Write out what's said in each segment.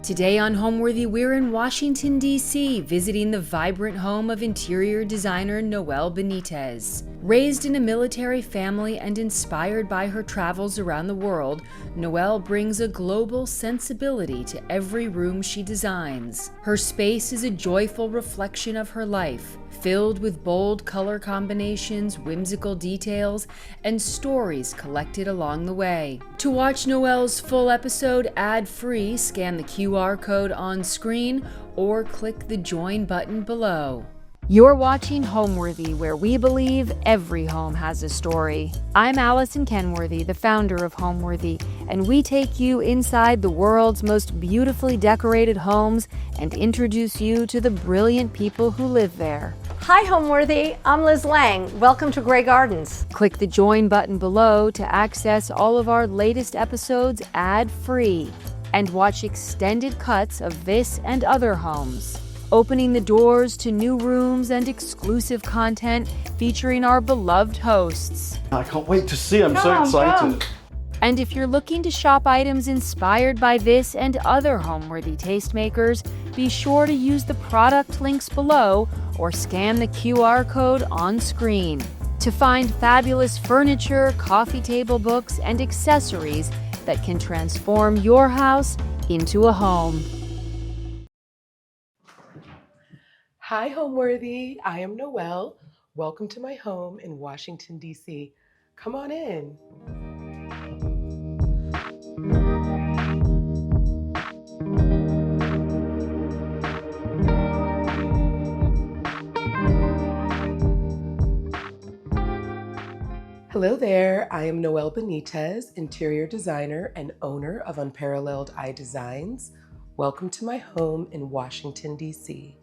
Today on Homeworthy, we're in Washington, D.C., visiting the vibrant home of interior designer Noel Benitez. Raised in a military family and inspired by her travels around the world, Noel brings a global sensibility to every room she designs. Her space is a joyful reflection of her life, filled with bold color combinations, whimsical details, and stories collected along the way. To watch Noel's full episode ad-free, scan the QR code on screen or click the join button below. You're watching Homeworthy, where we believe every home has a story. I'm Allison Kenworthy, the founder of Homeworthy, and we take you inside the world's most beautifully decorated homes and introduce you to the brilliant people who live there. Hi Homeworthy, I'm Liz Lang. Welcome to Grey Gardens. Click the join button below to access all of our latest episodes ad-free and watch extended cuts of this and other homes, opening the doors to new rooms and exclusive content featuring our beloved hosts. I can't wait to see, I'm so excited. And if you're looking to shop items inspired by this and other Homeworthy tastemakers, be sure to use the product links below or scan the QR code on screen to find fabulous furniture, coffee table books, and accessories that can transform your house into a home. Hi, Homeworthy. I am Noel. Welcome to my home in Washington, D.C. Come on in. Hello there. I am Noel Benitez, interior designer and owner of Unparalleled Designs. Welcome to my home in Washington, D.C.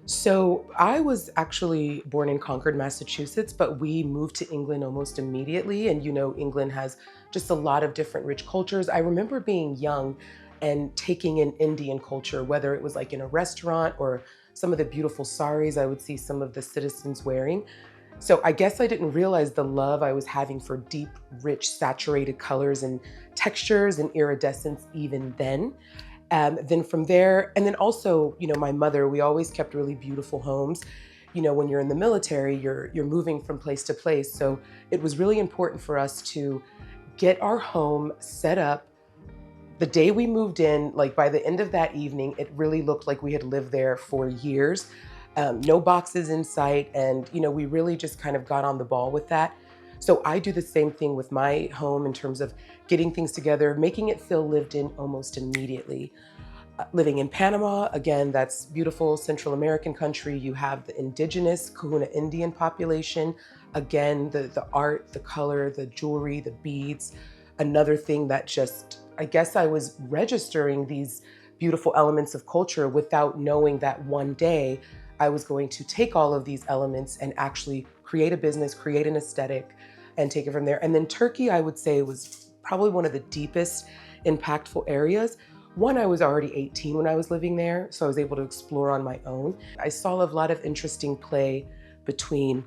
So I was actually born in Concord, Massachusetts, but we moved to England almost immediately. And you know, England has just a lot of different rich cultures. I remember being young and taking in Indian culture, whether it was like in a restaurant or some of the beautiful saris I would see some of the citizens wearing. So I guess I didn't realize the love I was having for deep, rich, saturated colors and textures and iridescence even then. Then from there, and then also, you know, my mother, we always kept really beautiful homes. You know, when you're in the military, you're moving from place to place. So it was really important for us to get our home set up. The day we moved in, like by the end of that evening, it really looked like we had lived there for years. No boxes in sight. And, you know, we really just kind of got on the ball with that. So I do the same thing with my home in terms of getting things together, making it feel lived in almost immediately. Living in Panama, again, that's beautiful Central American country. You have the indigenous Kahuna Indian population. Again, the art, the color, the jewelry, the beads. Another thing that just, I guess I was registering these beautiful elements of culture without knowing that one day I was going to take all of these elements and actually create a business, create an aesthetic, and take it from there. And then Turkey, I would say, was probably one of the deepest, impactful areas. One, I was already 18 when I was living there, so I was able to explore on my own. I saw a lot of interesting play between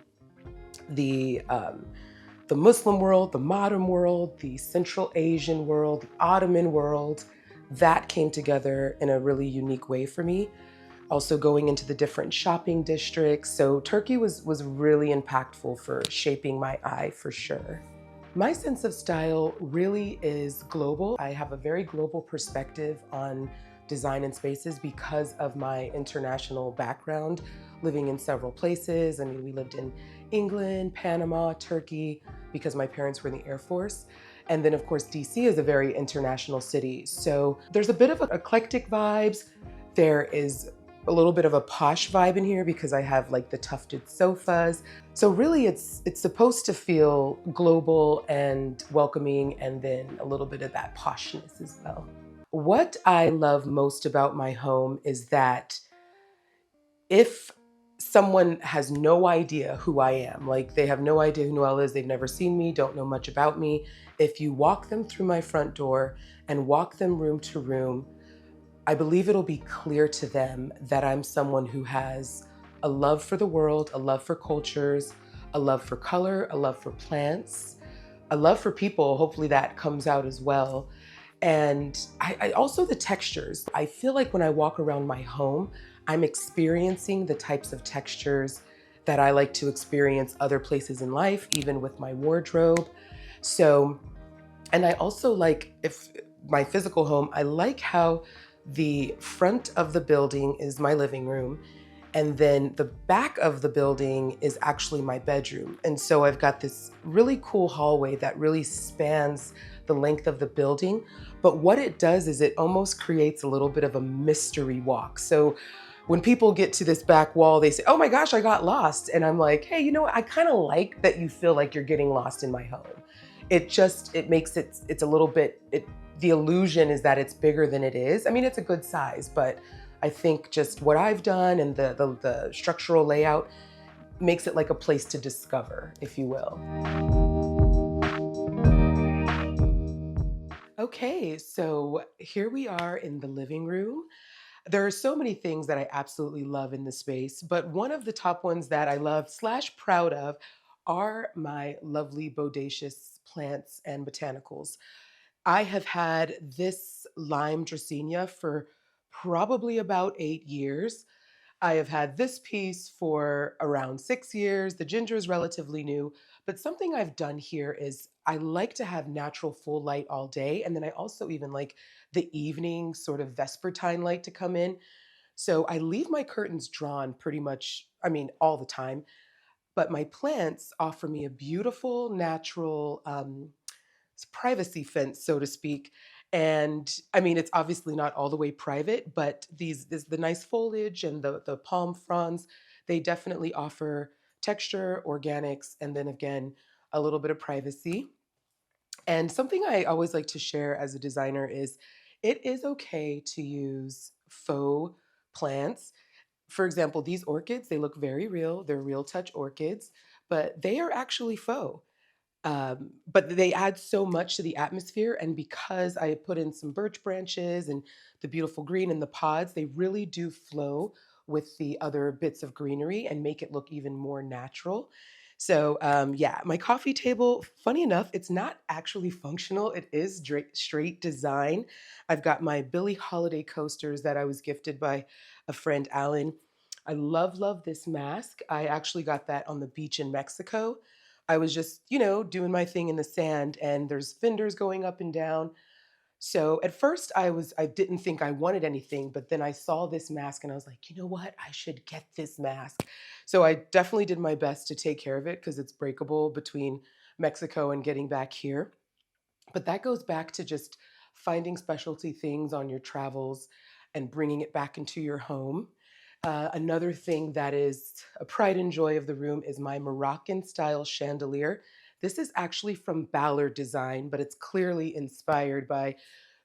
the Muslim world, the modern world, the Central Asian world, the Ottoman world. That came together in a really unique way for me. Also going into the different shopping districts. So Turkey was really impactful for shaping my eye for sure. My sense of style really is global. I have a very global perspective on design and spaces because of my international background, living in several places. I mean, we lived in England, Panama, Turkey, because my parents were in the Air Force. And then of course, DC is a very international city. So there's a bit of eclectic vibes. There is a little bit of a posh vibe in here because I have like the tufted sofas. So really it's supposed to feel global and welcoming, and then a little bit of that poshness as well. What I love most about my home is that if someone has no idea who I am, like they have no idea who Noel is, they've never seen me, don't know much about me, if you walk them through my front door and walk them room to room, I believe it'll be clear to them that I'm someone who has a love for the world, a love for cultures, a love for color, a love for plants, a love for people. Hopefully that comes out as well. And I also the textures. I feel like when I walk around my home, I'm experiencing the types of textures that I like to experience other places in life, even with my wardrobe. So, and I also like, if my physical home, I like how the front of the building is my living room. And then the back of the building is actually my bedroom. And so I've got this really cool hallway that really spans the length of the building. But what it does is it almost creates a little bit of a mystery walk. So when people get to this back wall, they say, "Oh my gosh, I got lost." And I'm like, "Hey, you know what? I kind of like that you feel like you're getting lost in my home." It makes it's a little bit, the illusion is that it's bigger than it is. I mean, it's a good size, but I think just what I've done and the structural layout makes it like a place to discover, if you will. Okay, so here we are in the living room. There are so many things that I absolutely love in the space, but one of the top ones that I love slash proud of are my lovely bodacious plants and botanicals. I have had this lime dracaena for probably about 8 years. I have had this piece for around 6 years. The ginger is relatively new, but something I've done here is I like to have natural full light all day. And then I also even like the evening sort of vespertine light to come in. So I leave my curtains drawn pretty much, I mean, all the time. But my plants offer me a beautiful, natural, privacy fence, so to speak. And I mean, it's obviously not all the way private, but the nice foliage and the palm fronds, they definitely offer texture, organics, and then again, a little bit of privacy. And something I always like to share as a designer is it is okay to use faux plants. For example, these orchids, they look very real. They're real touch orchids, but they are actually faux. But they add so much to the atmosphere. And because I put in some birch branches and the beautiful green in the pods, they really do flow with the other bits of greenery and make it look even more natural. So, yeah, my coffee table, funny enough, it's not actually functional. It is straight design. I've got my Billie Holiday coasters that I was gifted by a friend, Alan. I love this mask. I actually got that on the beach in Mexico. I was just, doing my thing in the sand and there's fenders going up and down. So at first I didn't think I wanted anything, but then I saw this mask and I was like, you know what? I should get this mask. So I definitely did my best to take care of it because it's breakable between Mexico and getting back here. But that goes back to just finding specialty things on your travels and bringing it back into your home. Another thing that is a pride and joy of the room is my Moroccan style chandelier. This is actually from Ballard Design, but it's clearly inspired by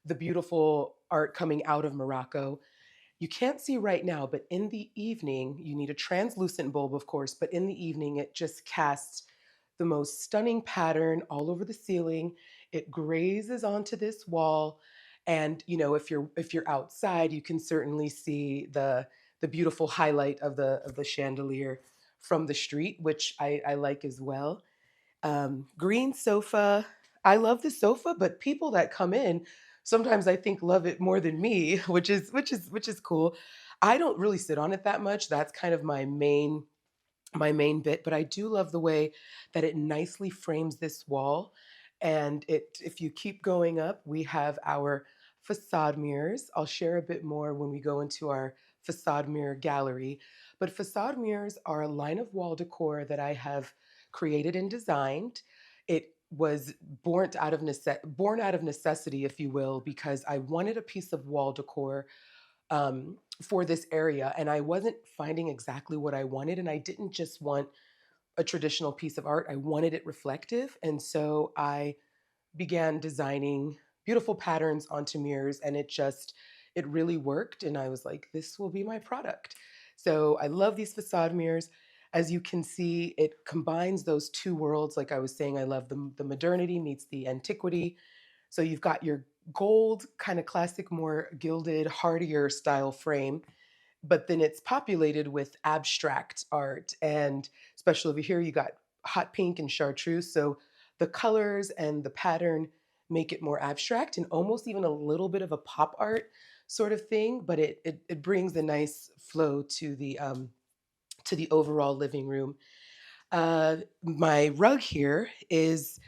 the beautiful art coming out of Morocco. You can't see right now, but in the evening, you need a translucent bulb, of course, but in the evening, it just casts the most stunning pattern all over the ceiling. It grazes onto this wall. And if you're outside, you can certainly see the beautiful highlight of the chandelier from the street, which I like as well. Green sofa. I love the sofa, but people that come in sometimes I think love it more than me, which is cool. I don't really sit on it that much. That's kind of my main bit, but I do love the way that it nicely frames this wall. And if you keep going up, we have our facade mirrors. I'll share a bit more when we go into our facade mirror gallery. But facade mirrors are a line of wall decor that I have created and designed. It was born out of necessity, if you will, because I wanted a piece of wall decor for this area. And I wasn't finding exactly what I wanted. And I didn't just want a traditional piece of art, I wanted it reflective. And so I began designing beautiful patterns onto mirrors and it really worked. And I was like, this will be my product. So I love these facade mirrors. As you can see, it combines those two worlds. Like I was saying, I love the modernity meets the antiquity. So you've got your gold, kind of classic, more gilded, hardier style frame, but then it's populated with abstract art. And especially over here, you got hot pink and chartreuse. So the colors and the pattern make it more abstract and almost even a little bit of a pop art sort of thing, but it brings a nice flow to the overall living room. My rug here is,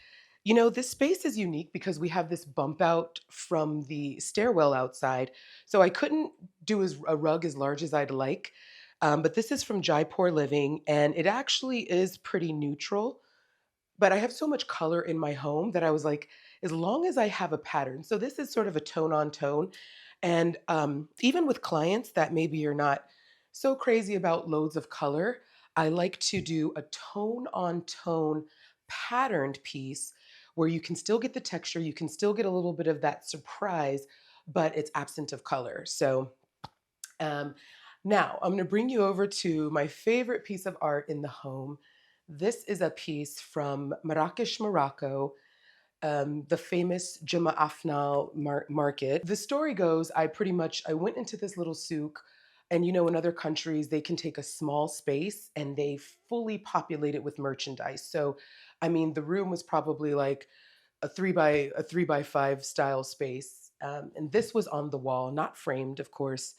this space is unique because we have this bump out from the stairwell outside. So I couldn't do a rug as large as I'd like. But this is from Jaipur Living, and it actually is pretty neutral. But I have so much color in my home that I was like, as long as I have a pattern. So this is sort of a tone on tone. And even with clients that maybe you're not so crazy about loads of color, I like to do a tone on tone patterned piece where you can still get the texture, you can still get a little bit of that surprise, but it's absent of color. So um, now I'm going to bring you over to my favorite piece of art in the home. This is a piece from Marrakesh, Morocco, the famous Juma Afnal market. The story goes, I went into this little souk, and in other countries they can take a small space and they fully populate it with merchandise. So, I mean, the room was probably like a 3 by 5 style space, and this was on the wall, not framed, of course.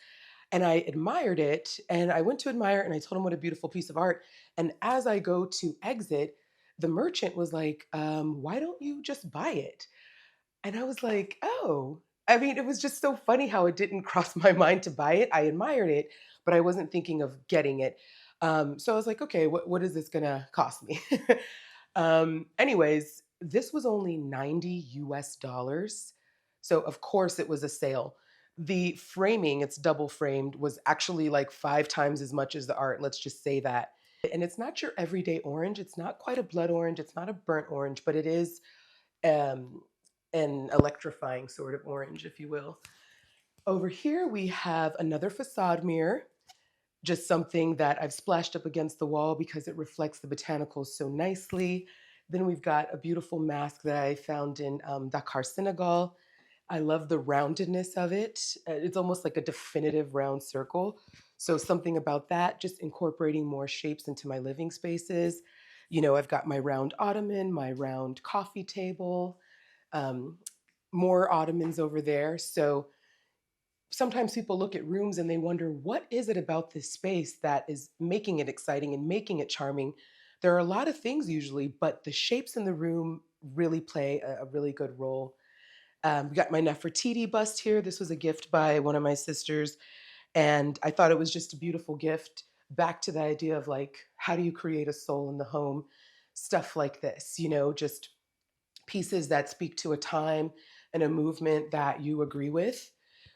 And I admired it, and I went to admire it, and I told him what a beautiful piece of art. And as I go to exit, the merchant was like, why don't you just buy it? And I was like, oh, I mean, it was just so funny how it didn't cross my mind to buy it. I admired it, but I wasn't thinking of getting it. So I was like, okay, what is this gonna cost me? Anyways, this was only 90 US dollars. So of course it was a sale. The framing, it's double framed, was actually like 5 times as much as the art. Let's just say that. And it's not your everyday orange. It's not quite a blood orange. It's not a burnt orange, but it is um, an electrifying sort of orange, if you will. Over here, we have another facade mirror, just something that I've splashed up against the wall because it reflects the botanicals so nicely. Then we've got a beautiful mask that I found in Dakar, Senegal. I love the roundedness of it. It's almost like a definitive round circle. So something about that, just incorporating more shapes into my living spaces. I've got my round ottoman, my round coffee table, um, more ottomans over there. So sometimes people look at rooms and they wonder, what is it about this space that is making it exciting and making it charming? There are a lot of things usually, but the shapes in the room really play a really good role. We got my Nefertiti bust here. This was a gift by one of my sisters, and I thought it was just a beautiful gift. Back to the idea of like, how do you create a soul in the home? Stuff like this, just pieces that speak to a time and a movement that you agree with,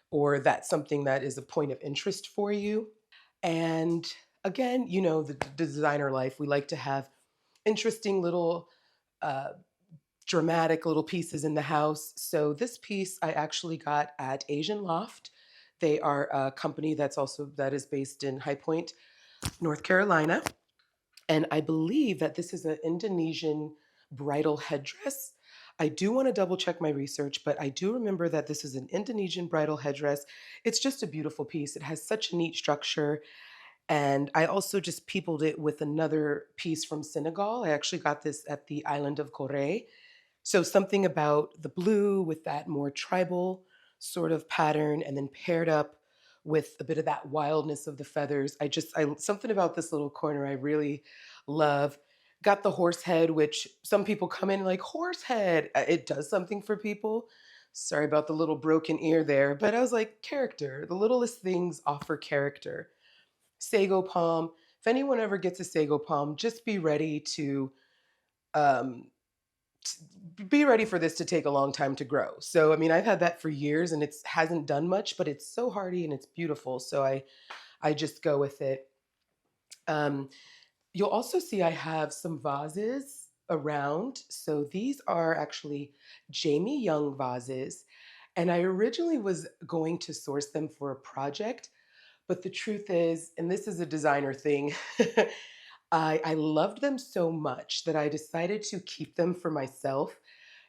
or that's something that is a point of interest for you. And again, the designer life, we like to have interesting little uh, dramatic little pieces in the house. So this piece I actually got at Asian Loft. They are a company that is based in High Point, North Carolina. And I believe that this is an Indonesian bridal headdress. I do want to double check my research, but I do remember that this is an Indonesian bridal headdress. It's just a beautiful piece. It has such a neat structure. And I also just peopled it with another piece from Senegal. I actually got this at the island of Kore. So something about the blue with that more tribal sort of pattern, and then paired up with a bit of that wildness of the feathers. I something about this little corner I really love. Got the horse head, which some people come in like, horse head. It does something for people. Sorry about the little broken ear there, but I was like, character. The littlest things offer character. Sago palm. If anyone ever gets a sago palm, just um, be ready for this to take a long time to grow. So, I mean, I've had that for years and it hasn't done much, but it's so hardy and it's beautiful. So I just go with it. Um, you'll also see I have some vases around. So these are actually Jamie Young vases. And I originally was going to source them for a project, but the truth is, and this is a designer thing, I loved them so much that I decided to keep them for myself.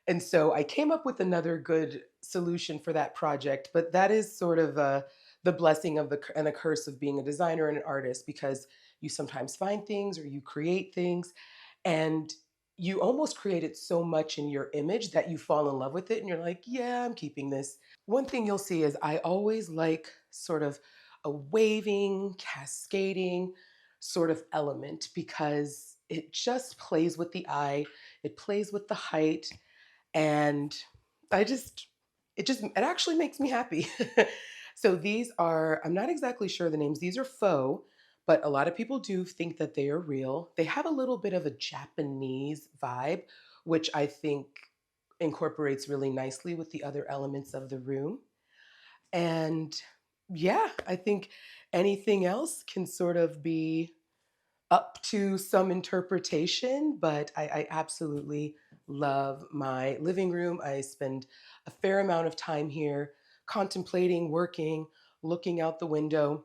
And so I came up with another good solution for that project, but that is sort of the blessing of and the curse of being a designer and an artist, because you sometimes find things or you create things, and you almost create it so much in your image that you fall in love with it and you're like, yeah, I'm keeping this. One thing you'll see is I always like sort of a waving, cascading sort of element because it just plays with the eye, it plays with the height, and I just it actually makes me happy. So these are, I'm not exactly sure the names. These are faux, but a lot of people do think that they are real. They have a little bit of a Japanese vibe, which I think incorporates really nicely with the other elements of the room. And yeah, I think anything else can sort of be up to some interpretation, but I absolutely love my living room. I spend a fair amount of time here contemplating, working, looking out the window.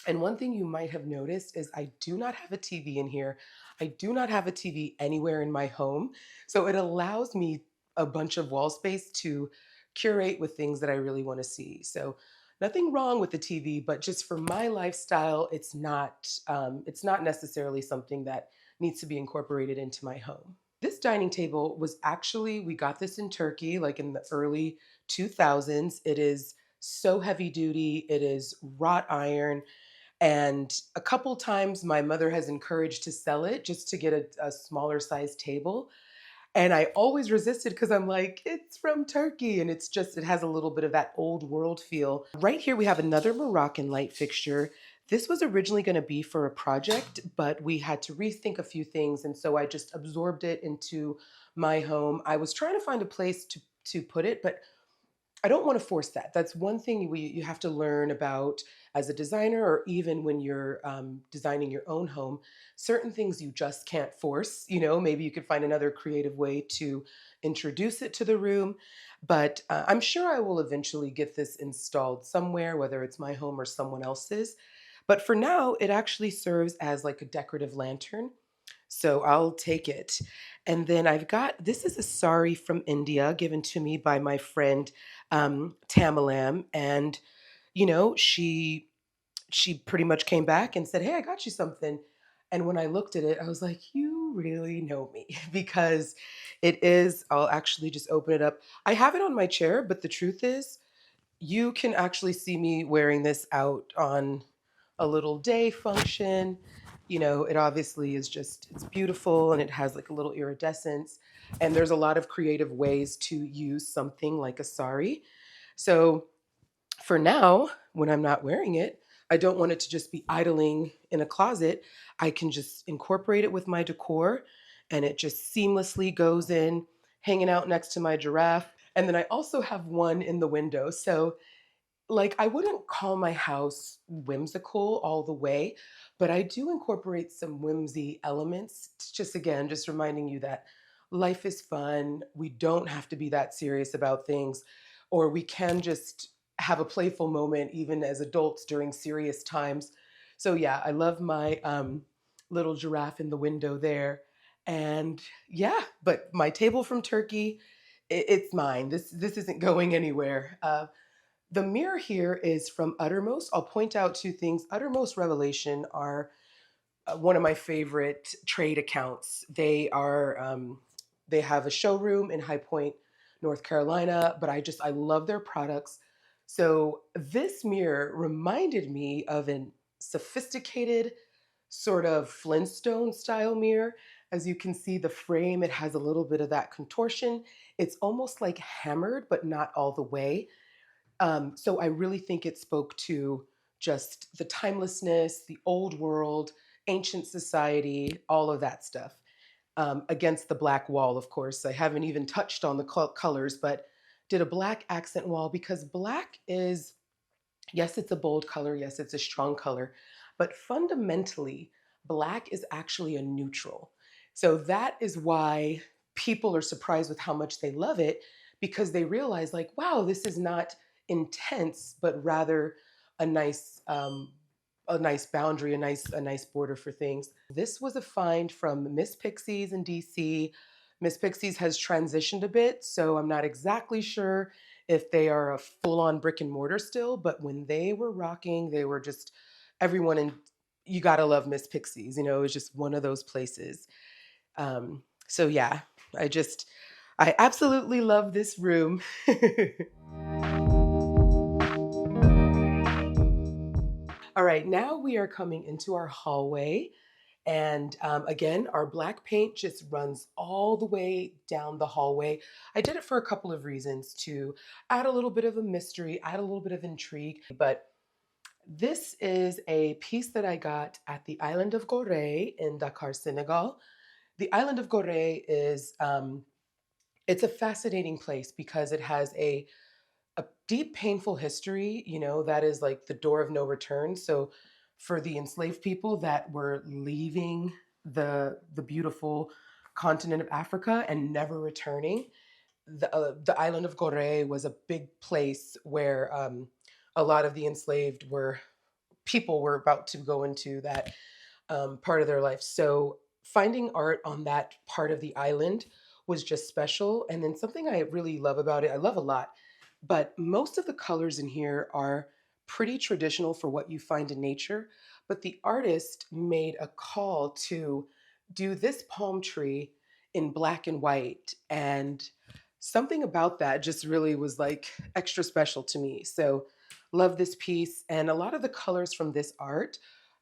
And one thing you might have noticed is I do not have a TV in here. I do not have a TV anywhere in my home. So it allows me a bunch of wall space to curate with things that I really want to see. So nothing wrong with the TV, but just for my lifestyle, it's not necessarily something that needs to be incorporated into my home. This dining table was actually, we got this in Turkey, like in the early 2000s. It is so heavy duty. It is wrought iron. And a couple times my mother has encouraged to sell it just to get a smaller size table. And I always resisted because I'm like, it's from Turkey. And it's just, it has a little bit of that old world feel. Right here, we have another Moroccan light fixture. This was originally going to be for a project, but we had to rethink a few things. And so I just absorbed it into my home. I was trying to find a place to put it, but I don't want to force that. That's one thing you have to learn about as a designer, or even when you're designing your own home. Certain things you just can't force. You know, maybe you could find another creative way to introduce it to the room. But I'm sure I will eventually get this installed somewhere, whether it's my home or someone else's. But for now, it actually serves as like a decorative lantern. So I'll take it. And then I've got, this is a sari from India given to me by my friend Tamalam. And, you know, she pretty much came back and said, hey, I got you something. And when I looked at it, I was like, you really know me because it is, I'll actually just open it up. I have it on my chair, but the truth is, you can actually see me wearing this out on a little day function. You know, it obviously is just, it's beautiful and it has like a little iridescence. And there's a lot of creative ways to use something like a sari. So for now, when I'm not wearing it, I don't want it to just be idling in a closet. I can just incorporate it with my decor and it just seamlessly goes in, hanging out next to my giraffe. And then I also have one in the window. So like I wouldn't call my house whimsical all the way, but I do incorporate some whimsy elements. It's just again, just reminding you that life is fun. We don't have to be that serious about things, or we can just have a playful moment even as adults during serious times. So yeah, I love my little giraffe in the window there. And yeah, but my table from Turkey, it's mine. This isn't going anywhere. The mirror here is from Uttermost. I'll point out two things. Uttermost Revelation are one of my favorite trade accounts. They have a showroom in High Point, North Carolina, but I love their products. So this mirror reminded me of an sophisticated sort of Flintstone style mirror. As you can see, the frame, it has a little bit of that contortion. It's almost like hammered, but not all the way. So I really think it spoke to just the timelessness, the old world, ancient society, all of that stuff. Against the black wall, of course. I haven't even touched on the colors, but did a black accent wall because black is, yes, it's a bold color. Yes, it's a strong color. But fundamentally, black is actually a neutral. So that is why people are surprised with how much they love it because they realize, like, wow, this is not intense, but rather a nice, a nice boundary, a nice border for things. This was a find from Miss Pixies in DC. Miss Pixies has transitioned a bit, so I'm not exactly sure if they are a full-on brick and mortar still, but when they were rocking, they were just everyone in, you gotta love Miss Pixies. You know, it was just one of those places. So yeah, I absolutely love this room. All right, now we are coming into our hallway. And again, our black paint just runs all the way down the hallway. I did it for a couple of reasons to add a little bit of a mystery, add a little bit of intrigue. But this is a piece that I got at the island of Gorée in Dakar, Senegal. The island of Gorée is it's a fascinating place because it has a deep, painful history, that is like the door of no return. So for the enslaved people that were leaving the beautiful continent of Africa and never returning, the island of Gorée was a big place where a lot of the enslaved were people were about to go into that part of their life. So finding art on that part of the island was just special. And then something I really love about it, I love a lot, but most of the colors in here are pretty traditional for what you find in nature. But the artist made a call to do this palm tree in black and white. And something about that just really was like extra special to me. So love this piece. And a lot of the colors from this art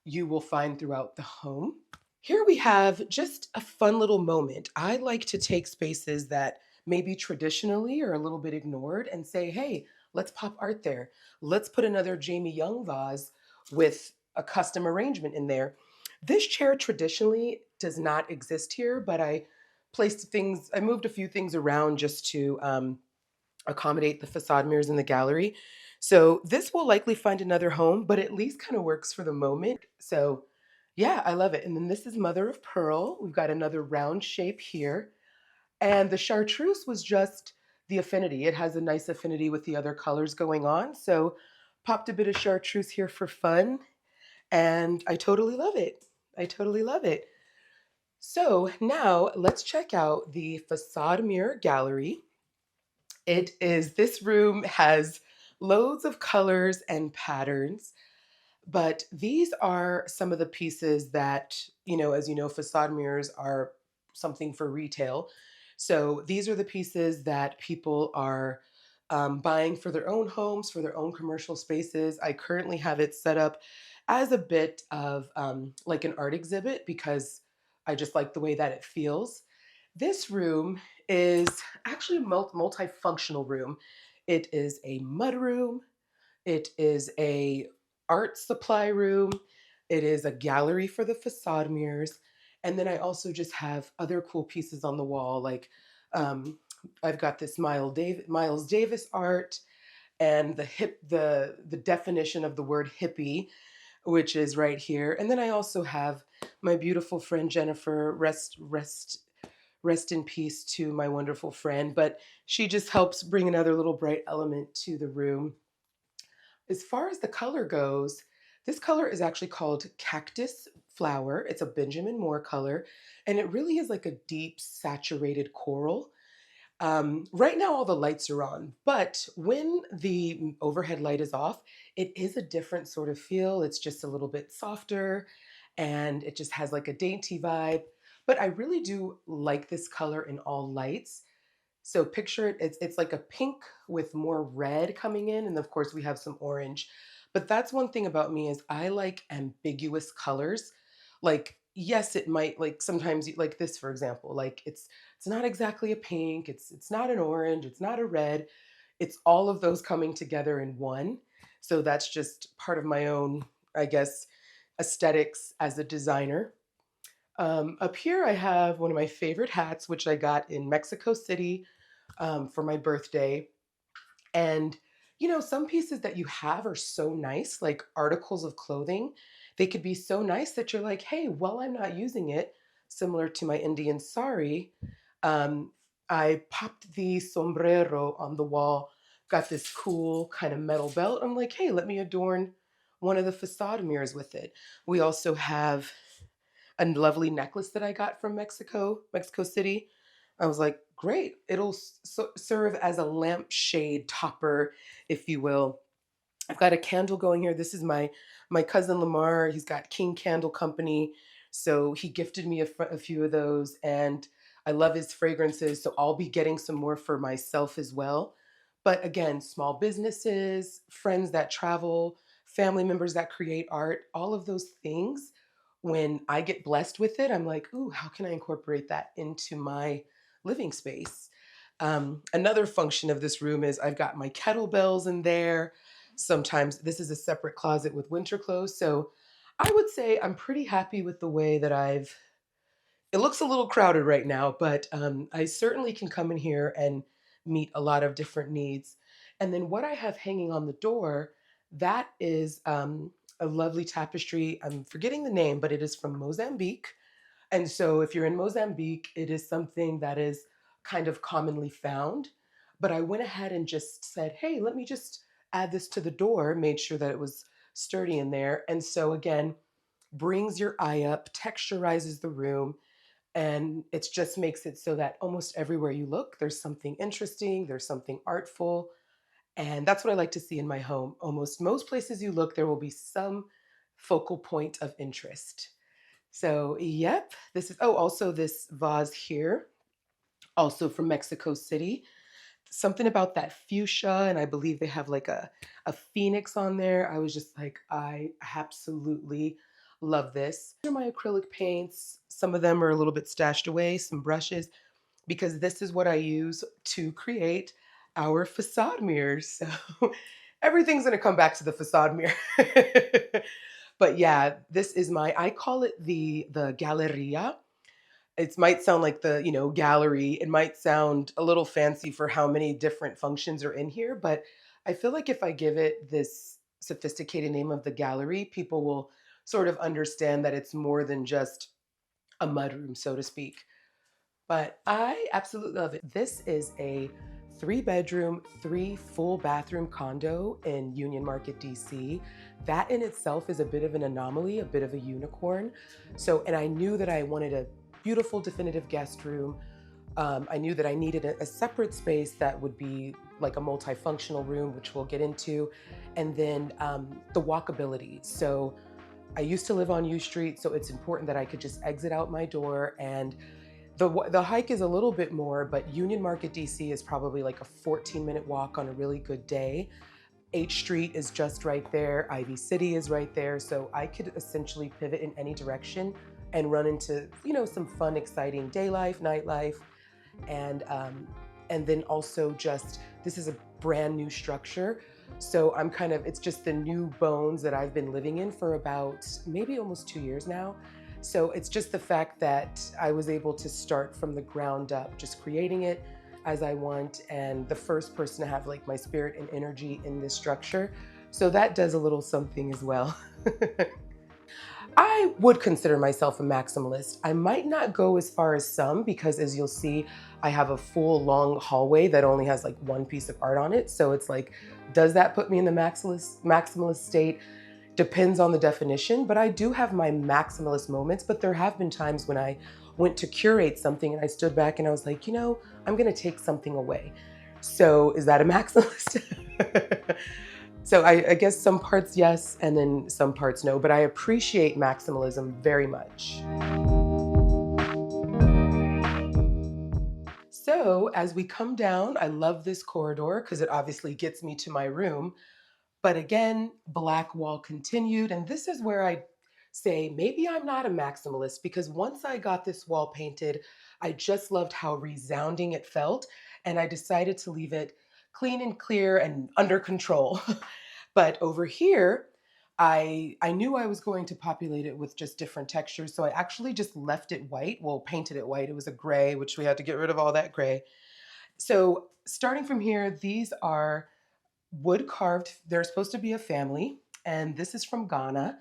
you will find throughout the home. Here we have just a fun little moment. I like to take spaces that maybe traditionally are a little bit ignored and say, hey, let's pop art there. Let's put another Jamie Young vase with a custom arrangement in there. This chair traditionally does not exist here, but I moved a few things around just to accommodate the facade mirrors in the gallery. So this will likely find another home, but at least kind of works for the moment. So yeah, I love it. And then this is mother of pearl. We've got another round shape here. And the chartreuse was just the affinity. It has a nice affinity with the other colors going on. So popped a bit of chartreuse here for fun. And I totally love it. I totally love it. So now let's check out the facade mirror gallery. This room has loads of colors and patterns, but these are some of the pieces that, as you know, facade mirrors are something for retail. So these are the pieces that people are buying for their own homes, for their own commercial spaces. I currently have it set up as a bit of like an art exhibit because I just like the way that it feels. This room is actually a multifunctional room. It is a mud room. It is a art supply room. It is a gallery for the facade mirrors. And then I also just have other cool pieces on the wall. Like um, I've got this Miles Davis art and the definition of the word hippie, which is right here. And then I also have my beautiful friend Jennifer, rest in peace to my wonderful friend, but she just helps bring another little bright element to the room. As far as the color goes, this color is actually called Cactus Flower. It's a Benjamin Moore color, and it really is like a deep saturated coral. Right now, all the lights are on, but when the overhead light is off, it is a different sort of feel. It's just a little bit softer and it just has like a dainty vibe. But I really do like this color in all lights. So picture it, it's like a pink with more red coming in, and of course we have some orange. But that's one thing about me is I like ambiguous colors. Like yes, it might like sometimes like this for example, like it's not exactly a pink, it's not an orange, it's not a red. It's all of those coming together in one. So that's just part of my own, I guess, aesthetics as a designer. Up here, I have one of my favorite hats, which I got in Mexico City for my birthday. And, some pieces that you have are so nice, like articles of clothing. They could be so nice that you're like, hey, while I'm not using it, similar to my Indian sari, um, I popped the sombrero on the wall, got this cool kind of metal belt. I'm like, hey, let me adorn one of the facade mirrors with it. We also have a lovely necklace that I got from Mexico City. I was like, great. It'll serve as a lampshade topper, if you will. I've got a candle going here. This is my cousin Lamar. He's got King Candle Company, so he gifted me a few of those, and I love his fragrances, so I'll be getting some more for myself as well. But again, small businesses, friends that travel, family members that create art, all of those things, when I get blessed with it, I'm like, ooh, how can I incorporate that into my living space? Another function of this room is I've got my kettlebells in there. Sometimes this is a separate closet with winter clothes. So I would say I'm pretty happy with the way that it looks a little crowded right now, but I certainly can come in here and meet a lot of different needs. And then what I have hanging on the door, that is a lovely tapestry. I'm forgetting the name, but it is from Mozambique. And so if you're in Mozambique, it is something that is kind of commonly found. But I went ahead and just said, hey, let me just add this to the door, made sure that it was sturdy in there. And so again, brings your eye up, texturizes the room, and it just makes it so that almost everywhere you look, there's something interesting, there's something artful. And that's what I like to see in my home. Almost most places you look, there will be some focal point of interest. So, yep, this is, oh, also this vase here, also from Mexico City. Something about that fuchsia, and I believe they have like a phoenix on there. I was just like, I absolutely love this. These are my acrylic paints. Some of them are a little bit stashed away, some brushes, because this is what I use to create our facade mirrors. So everything's gonna come back to the facade mirror. But yeah, this is I call it the Galleria. It might sound like the, gallery. It might sound a little fancy for how many different functions are in here, but I feel like if I give it this sophisticated name of the gallery, people will sort of understand that it's more than just a mudroom, so to speak. But I absolutely love it. This is a 3-bedroom, 3 full bathroom condo in Union Market, DC. That in itself is a bit of an anomaly, a bit of a unicorn. So, and I knew that I wanted a beautiful, definitive guest room. I knew that I needed a separate space that would be like a multifunctional room, which we'll get into. And then the walkability. So I used to live on U Street, so it's important that I could just exit out my door, and the hike is a little bit more, but Union Market, DC is probably like a 14-minute walk on a really good day. H Street is just right there. Ivy City is right there. So I could essentially pivot in any direction and run into, some fun, exciting day life, nightlife. And then also just, this is a brand new structure. So it's just the new bones that I've been living in for about maybe almost 2 years now. So it's just the fact that I was able to start from the ground up, just creating it as I want, and the first person to have like my spirit and energy in this structure. So that does a little something as well. I would consider myself a maximalist. I might not go as far as some, because as you'll see, I have a full long hallway that only has like one piece of art on it. So it's like, does that put me in the maximalist state? Depends on the definition, but I do have my maximalist moments. But there have been times when I went to curate something and I stood back and I was like, I'm gonna take something away. So is that a maximalist? So I guess some parts yes, and then some parts no, but I appreciate maximalism very much. So as we come down, I love this corridor because it obviously gets me to my room. But again, black wall continued. And this is where I say, maybe I'm not a maximalist, because once I got this wall painted, I just loved how resounding it felt. And I decided to leave it clean and clear and under control. But over here, I knew I was going to populate it with just different textures. So I actually just left it white. Well, painted it white. It was a gray, which we had to get rid of all that gray. So starting from here, these are wood carved. They're supposed to be a family, and this is from Ghana.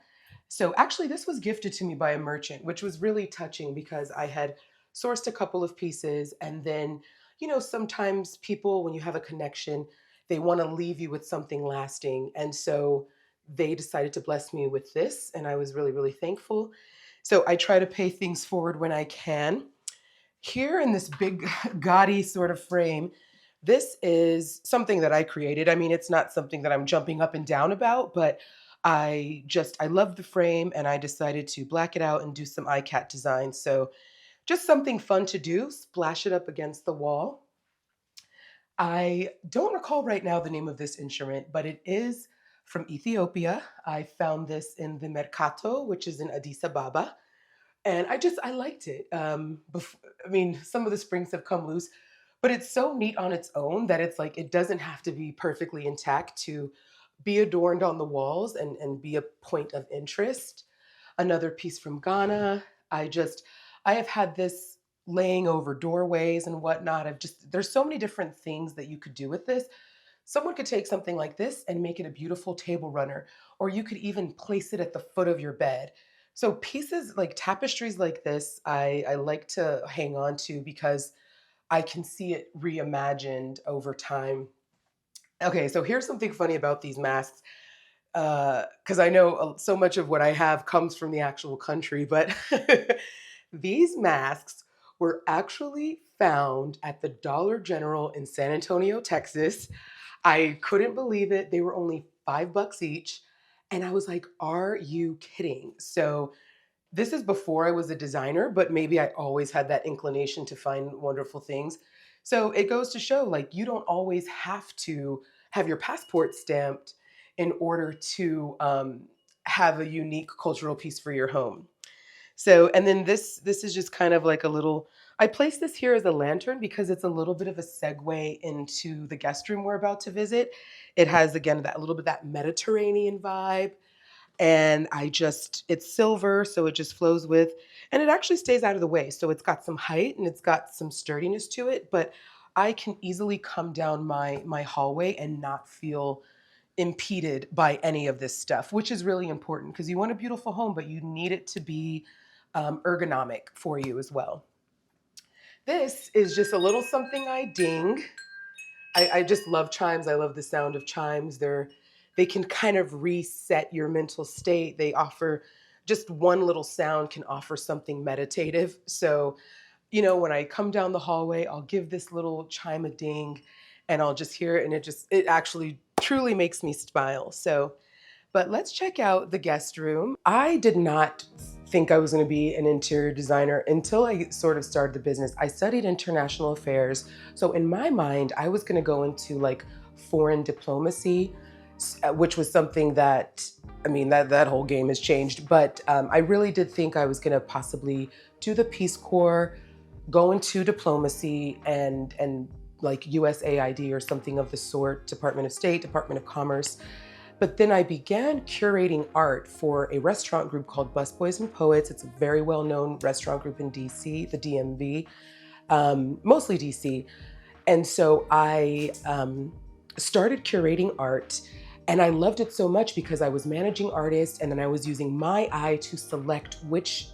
So actually, this was gifted to me by a merchant, which was really touching because I had sourced a couple of pieces, and then, sometimes people, when you have a connection, they want to leave you with something lasting. And so they decided to bless me with this, and I was really, really thankful. So I try to pay things forward when I can. Here in this big, gaudy sort of frame, this is something that I created. I mean, it's not something that I'm jumping up and down about, but I love the frame, and I decided to black it out and do some iCat design. So just something fun to do, splash it up against the wall. I don't recall right now the name of this instrument, but it is from Ethiopia. I found this in the Mercato, which is in Addis Ababa. And I liked it. I mean, some of the springs have come loose, but it's so neat on its own that it's like it doesn't have to be perfectly intact to be adorned on the walls and be a point of interest. Another piece from Ghana. I have had this laying over doorways and whatnot. There's so many different things that you could do with this. Someone could take something like this and make it a beautiful table runner, or you could even place it at the foot of your bed. So pieces like tapestries like this, I like to hang on to because I can see it reimagined over time. Okay, so here's something funny about these masks, because I know so much of what I have comes from the actual country, but these masks were actually found at the Dollar General in San Antonio, Texas. I couldn't believe it. They were only $5 each. And I was like, are you kidding? So this is before I was a designer, but maybe I always had that inclination to find wonderful things. So it goes to show like you don't always have to have your passport stamped in order to have a unique cultural piece for your home. So, and then this is just kind of like a little, I placed this here as a lantern because it's a little bit of a segue into the guest room we're about to visit. It has, again, that little bit that Mediterranean vibe. And it's silver, so it just flows with, and it actually stays out of the way. So it's got some height and it's got some sturdiness to it, but I can easily come down my hallway and not feel impeded by any of this stuff, which is really important because you want a beautiful home, but you need it to be ergonomic for you as well. This is just a little something I ding. I just love chimes. I love the sound of chimes. They can kind of reset your mental state. They offer just one little sound can offer something meditative. So, when I come down the hallway, I'll give this little chime a ding and I'll just hear it. And it actually truly makes me smile. So, but let's check out the guest room. I did not think I was going to be an interior designer until I sort of started the business. I studied international affairs. So in my mind, I was going to go into like foreign diplomacy, which was something that, I mean, that whole game has changed. But I really did think I was going to possibly do the Peace Corps, go into diplomacy and like USAID or something of the sort, Department of State, Department of Commerce. But then I began curating art for a restaurant group called Busboys and Poets. It's a very well-known restaurant group in DC, the DMV, mostly DC. And so I started curating art, and I loved it so much because I was managing artists, and then I was using my eye to select which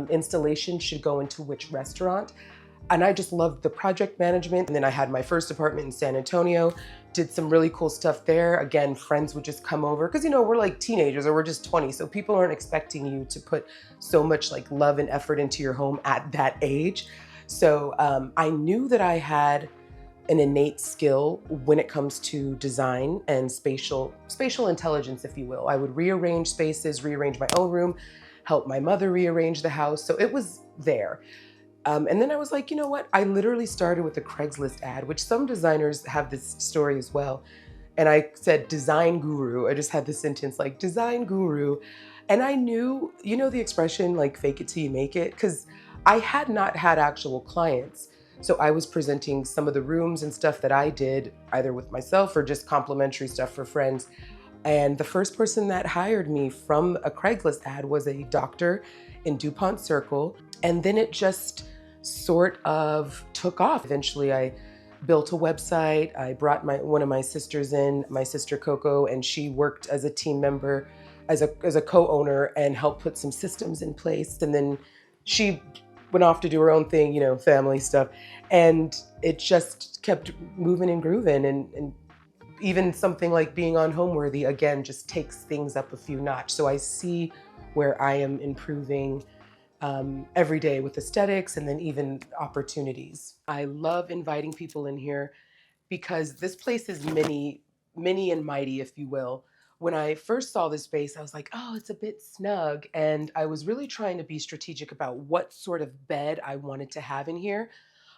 installation should go into which restaurant. And I just loved the project management. And then I had my first apartment in San Antonio, did some really cool stuff there. Again, friends would just come over because, we're like teenagers or we're just 20. So people aren't expecting you to put so much like love and effort into your home at that age. So I knew that I had an innate skill when it comes to design and spatial intelligence, if you will. I would rearrange spaces, rearrange my own room, help my mother rearrange the house. So it was there. And then I was like, you know what? I literally started with a Craigslist ad, which some designers have this story as well. And I said, design guru. I just had this sentence like, design guru. And I knew, the expression like, fake it till you make it, because I had not had actual clients. So I was presenting some of the rooms and stuff that I did either with myself or just complimentary stuff for friends. And the first person that hired me from a Craigslist ad was a doctor in DuPont Circle. And then it just sort of took off. Eventually I built a website. I brought one of my sisters in, my sister Coco, and she worked as a team member, as a co-owner, and helped put some systems in place. And then she went off to do her own thing, family stuff. And it just kept moving and grooving. And even something like being on Homeworthy, again, just takes things up a few notch. So I see where I am improving every day with aesthetics and then even opportunities. I love inviting people in here because this place is mini and mighty, if you will. When I first saw this space, I was like, oh, it's a bit snug. And I was really trying to be strategic about what sort of bed I wanted to have in here.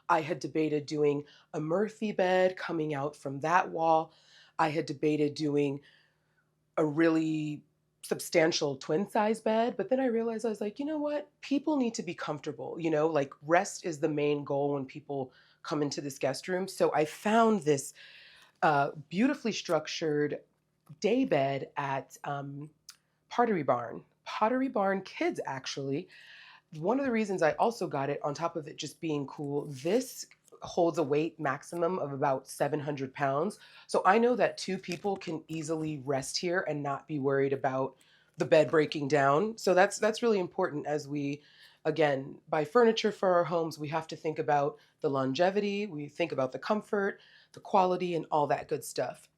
I had debated doing a Murphy bed coming out from that wall. I had debated doing a really substantial twin size bed. But then I realized I was like, you know what? People need to be comfortable. Like rest is the main goal when people come into this guest room. So I found this beautifully structured day bed at Pottery Barn. Pottery Barn Kids, actually. One of the reasons I also got it, on top of it just being cool, this holds a weight maximum of about 700 pounds. So I know that two people can easily rest here and not be worried about the bed breaking down. So that's really important as we, again, buy furniture for our homes. We have to think about the longevity, we think about the comfort, the quality, and all that good stuff.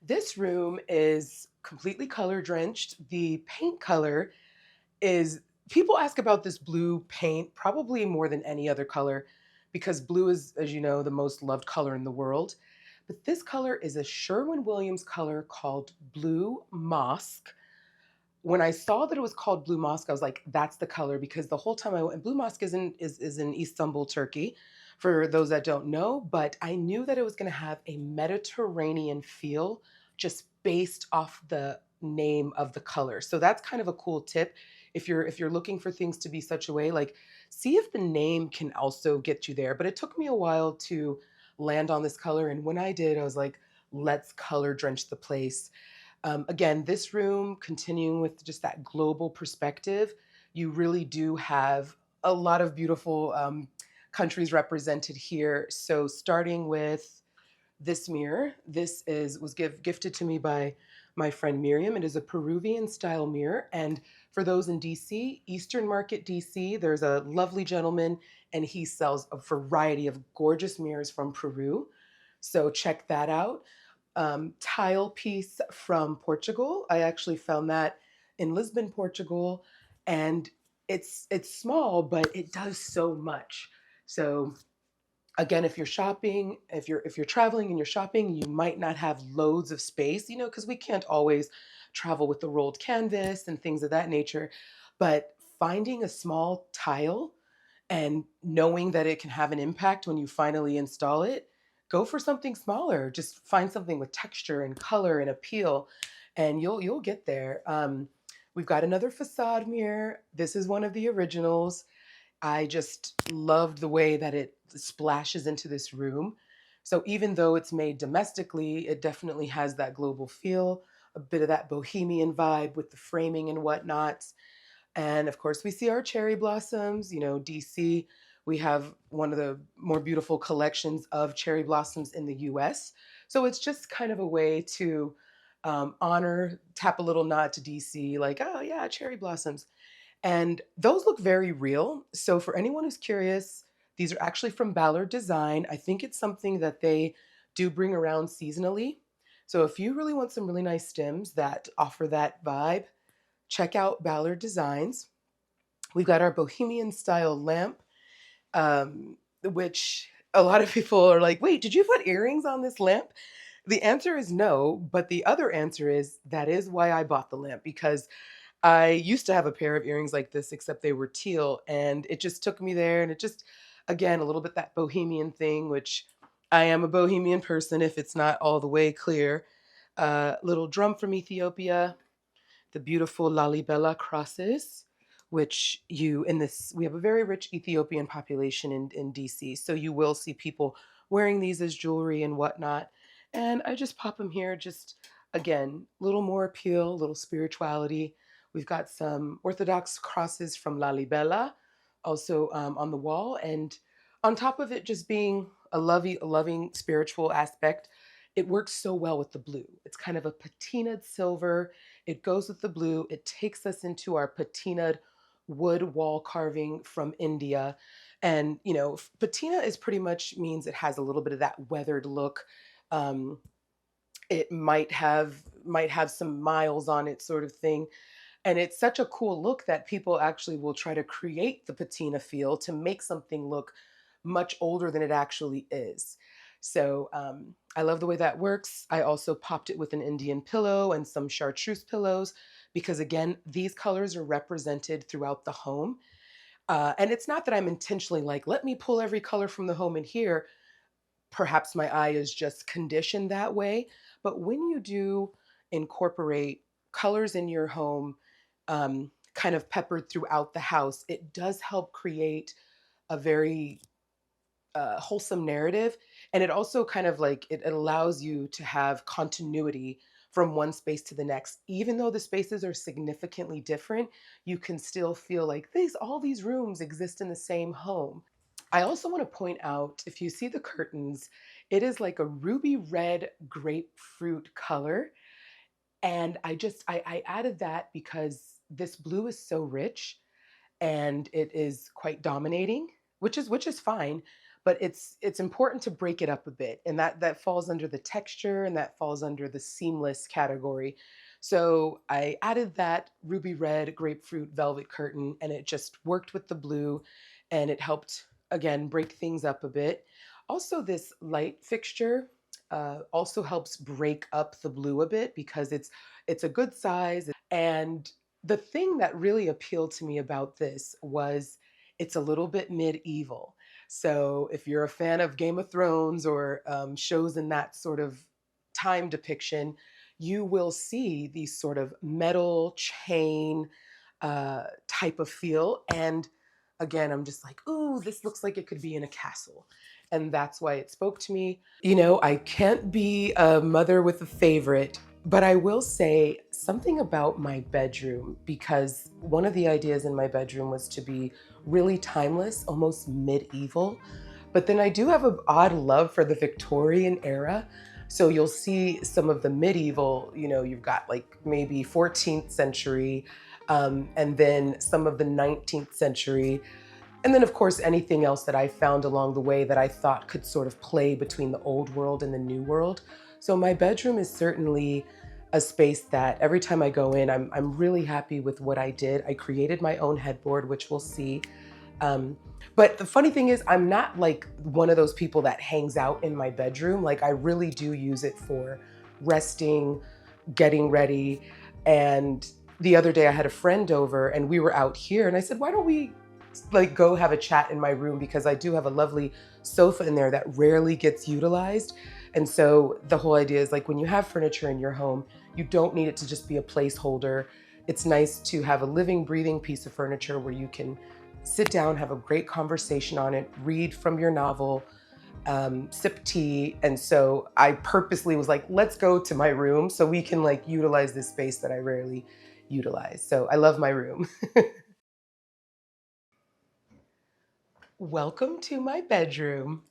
This room is completely color drenched. The paint color is, people ask about this blue paint probably more than any other color because blue is, as you know, the most loved color in the world. But this color is a Sherwin-Williams color called Blue Mosque. When I saw that it was called Blue Mosque, I was like, that's the color, because the whole time I went, and Blue Mosque is in Istanbul, Turkey, for those that don't know, but I knew that it was going to have a Mediterranean feel just based off the name of the color. So that's kind of a cool tip. If you're looking for things to be such a way, like see if the name can also get you there. But it took me a while to land on this color. And when I did, I was like, let's color drench the place. Again, this room, continuing with just that global perspective, you really do have a lot of beautiful countries represented here. So starting with this mirror, gifted to me by my friend Miriam. It is a Peruvian style mirror. And for those in DC, Eastern Market, DC, there's a lovely gentleman and he sells a variety of gorgeous mirrors from Peru. So check that out. Tile piece from Portugal. I actually found that in Lisbon, Portugal, and it's small, but it does so much. So again, if you're shopping, if you're traveling and you're shopping, you might not have loads of space, because we can't always travel with the rolled canvas and things of that nature. But finding a small tile and knowing that it can have an impact when you finally install it, go for something smaller. Just find something with texture and color and appeal, and you'll get there. We've got another Facade mirror. This is one of the originals. I just loved the way that it splashes into this room. So even though it's made domestically, it definitely has that global feel, a bit of that bohemian vibe with the framing and whatnot. And of course, we see our cherry blossoms. DC, we have one of the more beautiful collections of cherry blossoms in the US. So it's just kind of a way to honor, tap a little nod to DC, like, oh, yeah, cherry blossoms. And those look very real. So for anyone who's curious, these are actually from Ballard Design. I think it's something that they do bring around seasonally. So if you really want some really nice stems that offer that vibe, check out Ballard Designs. We've got our bohemian style lamp, which a lot of people are like, wait, did you put earrings on this lamp? The answer is no, but the other answer is that is why I bought the lamp, because I used to have a pair of earrings like this, except they were teal, and it just took me there. And it just, again, a little bit that bohemian thing, which I am a bohemian person if it's not all the way clear. Little drum from Ethiopia, the beautiful Lalibela crosses, which we have a very rich Ethiopian population in DC. So you will see people wearing these as jewelry and whatnot. And I just pop them here, just again, a little more appeal, a little spirituality. We've got some Orthodox crosses from Lalibela also on the wall. And on top of it just being a loving spiritual aspect, it works so well with the blue. It's kind of a patinaed silver. It goes with the blue. It takes us into our patinaed wood wall carving from India. And, patina is pretty much means it has a little bit of that weathered look. Um, it might have some miles on it, sort of thing. And it's such a cool look that people actually will try to create the patina feel to make something look much older than it actually is. So I love the way that works. I also popped it with an Indian pillow and some chartreuse pillows because, again, these colors are represented throughout the home. And it's not that I'm intentionally like, let me pull every color from the home in here. Perhaps my eye is just conditioned that way. But when you do incorporate colors in your home, kind of peppered throughout the house, it does help create a very wholesome narrative. And it also kind of like it allows you to have continuity from one space to the next. Even though the spaces are significantly different, you can still feel like all these rooms exist in the same home. I also want to point out, if you see the curtains, it is like a ruby red grapefruit color. And I added that because this blue is so rich and it is quite dominating, which is fine, but it's important to break it up a bit, and that falls under the texture and that falls under the seamless category. So I added that ruby red grapefruit velvet curtain, and it just worked with the blue, and it helped again break things up a bit. Also, this light fixture also helps break up the blue a bit because it's a good size. And the thing that really appealed to me about this was it's a little bit medieval. So if you're a fan of Game of Thrones or shows in that sort of time depiction, you will see these sort of metal chain type of feel. And again, I'm just like, ooh, this looks like it could be in a castle. And that's why it spoke to me. You know, I can't be a mother with a favorite, but I will say something about my bedroom, because one of the ideas in my bedroom was to be really timeless, almost medieval. But then I do have an odd love for the Victorian era. So you'll see some of the medieval, you know, you've got like maybe 14th century, and then some of the 19th century. And then, of course, anything else that I found along the way that I thought could sort of play between the old world and the new world. So my bedroom is certainly a space that every time I go in, I'm really happy with what I did. I created my own headboard, which we'll see. But the funny thing is, I'm not like one of those people that hangs out in my bedroom. Like, I really do use it for resting, getting ready. And the other day I had a friend over and we were out here and I said, why don't we like go have a chat in my room, because I do have a lovely sofa in there that rarely gets utilized. And so the whole idea is like when you have furniture in your home, you don't need it to just be a placeholder. It's nice to have a living, breathing piece of furniture where you can sit down, have a great conversation on it, read from your novel, sip tea. And so I purposely was like, let's go to my room so we can like utilize this space that I rarely utilize. So I love my room. Welcome to my bedroom.